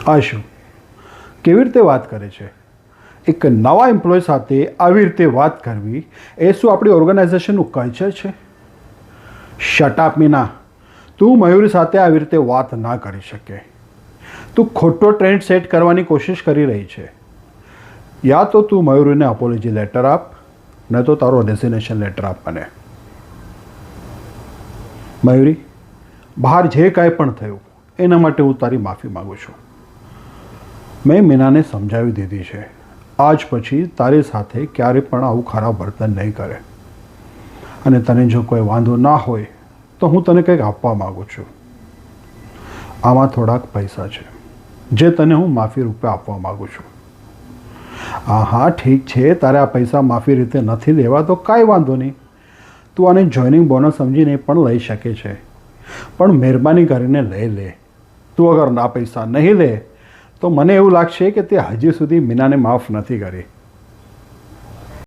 આ શું? કેવી રીતે વાત કરે છે? એક નવા એમ્પ્લોય સાથે આવી રીતે વાત કરવી એ શું આપણી ઓર્ગેનાઇઝેશનનું કલ્ચર છે? શટ અપ મીના, તું મયુરી સાથે આવી રીતે વાત ના કરી શકે. તું ખોટો ટ્રેન્ડ સેટ કરવાની કોશિશ કરી રહી છે. યા તો તું મયુરીને અપોલોજી લેટર આપ, ન તો તારો રેઝિગ્નેશન લેટર આપ મને. મયુરી, બહાર જે કાંઈ પણ થયું એના માટે હું તારી માફી માગું છું. મેં મીનાને સમજાવી દીધી છે, આજ પછી તારી સાથે ક્યારે પણ આવું ખરાબ વર્તન નહીં કરે. અને તને જો કોઈ વાંધો ના હોય તો હું તને કંઈક આપવા માગું છું. આમાં થોડાક પૈસા છે જે તને હું માફી રૂપે આપવા માગું છું. હા ઠીક છે, તારે આ પૈસા માફી રીતે નથી લેવા તો કાંઈ વાંધો નહીં. તું આને જોઈનિંગ બોનસ સમજીને પણ લઈ શકે છે, પણ મહેરબાની કરીને લઈ લે. તું અગર આ પૈસા નહીં લે તો મને એવું લાગશે કે તે હજી સુધી મીનાને માફ નથી કરી.